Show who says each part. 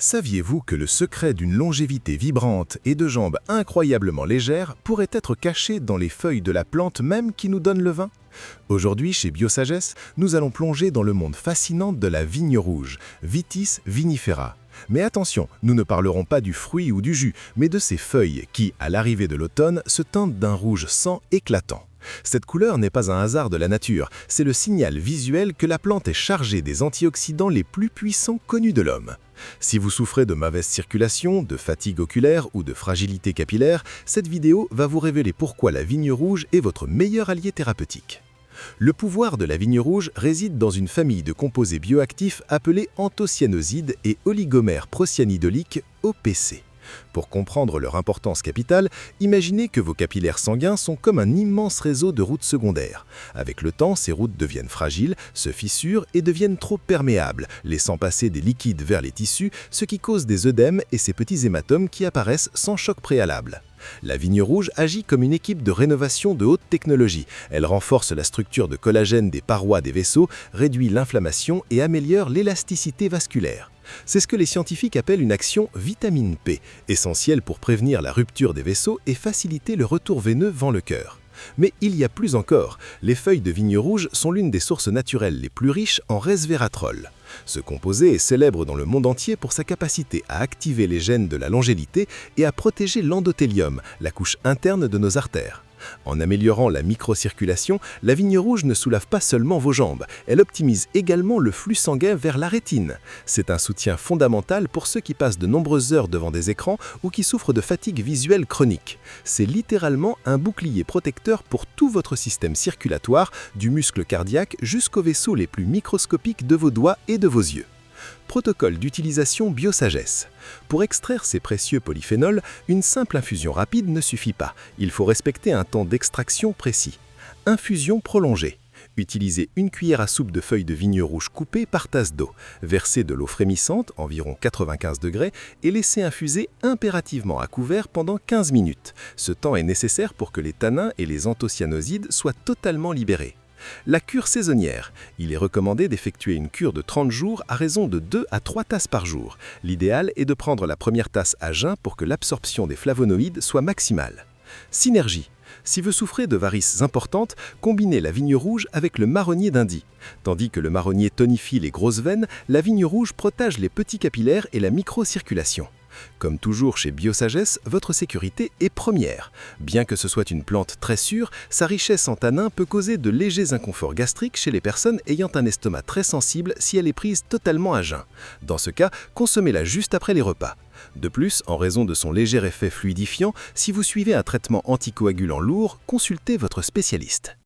Speaker 1: Saviez-vous que le secret d'une longévité vibrante et de jambes incroyablement légères pourrait être caché dans les feuilles de la plante même qui nous donne le vin? Aujourd'hui, chez Biosagesse, nous allons plonger dans le monde fascinant de la vigne rouge, Vitis vinifera. Mais attention, nous ne parlerons pas du fruit ou du jus, mais de ses feuilles qui, à l'arrivée de l'automne, se teintent d'un rouge sang éclatant. Cette couleur n'est pas un hasard de la nature, c'est le signal visuel que la plante est chargée des antioxydants les plus puissants connus de l'homme. Si vous souffrez de mauvaise circulation, de fatigue oculaire ou de fragilité capillaire, cette vidéo va vous révéler pourquoi la vigne rouge est votre meilleur allié thérapeutique. Le pouvoir de la vigne rouge réside dans une famille de composés bioactifs appelés anthocyanosides et oligomères procyanidoliques, OPC. Pour comprendre leur importance capitale, imaginez que vos capillaires sanguins sont comme un immense réseau de routes secondaires. Avec le temps, ces routes deviennent fragiles, se fissurent et deviennent trop perméables, laissant passer des liquides vers les tissus, ce qui cause des œdèmes et ces petits hématomes qui apparaissent sans choc préalable. La vigne rouge agit comme une équipe de rénovation de haute technologie. Elle renforce la structure de collagène des parois des vaisseaux, réduit l'inflammation et améliore l'élasticité vasculaire. C'est ce que les scientifiques appellent une action vitamine P, essentielle pour prévenir la rupture des vaisseaux et faciliter le retour veineux vers le cœur. Mais il y a plus encore, les feuilles de vigne rouge sont l'une des sources naturelles les plus riches en resveratrol. Ce composé est célèbre dans le monde entier pour sa capacité à activer les gènes de la longévité et à protéger l'endothélium, la couche interne de nos artères. En améliorant la microcirculation, la vigne rouge ne soulève pas seulement vos jambes, elle optimise également le flux sanguin vers la rétine. C'est un soutien fondamental pour ceux qui passent de nombreuses heures devant des écrans ou qui souffrent de fatigue visuelle chronique. C'est littéralement un bouclier protecteur pour tout votre système circulatoire, du muscle cardiaque jusqu'aux vaisseaux les plus microscopiques de vos doigts et de vos yeux. Protocole d'utilisation Biosagesse. Pour extraire ces précieux polyphénols, une simple infusion rapide ne suffit pas. Il faut respecter un temps d'extraction précis. Infusion prolongée. Utilisez une cuillère à soupe de feuilles de vigne rouge coupées par tasse d'eau. Versez de l'eau frémissante, environ 95 degrés, et laissez infuser impérativement à couvert pendant 15 minutes. Ce temps est nécessaire pour que les tanins et les anthocyanosides soient totalement libérés. La cure saisonnière. Il est recommandé d'effectuer une cure de 30 jours à raison de 2 à 3 tasses par jour. L'idéal est de prendre la première tasse à jeun pour que l'absorption des flavonoïdes soit maximale. Synergie. Si vous souffrez de varices importantes, combinez la vigne rouge avec le marronnier d'Indie. Tandis que le marronnier tonifie les grosses veines, la vigne rouge protège les petits capillaires et la microcirculation. Comme toujours chez Biosagesse, votre sécurité est première. Bien que ce soit une plante très sûre, sa richesse en tanins peut causer de légers inconforts gastriques chez les personnes ayant un estomac très sensible si elle est prise totalement à jeun. Dans ce cas, consommez-la juste après les repas. De plus, en raison de son léger effet fluidifiant, si vous suivez un traitement anticoagulant lourd, consultez votre spécialiste.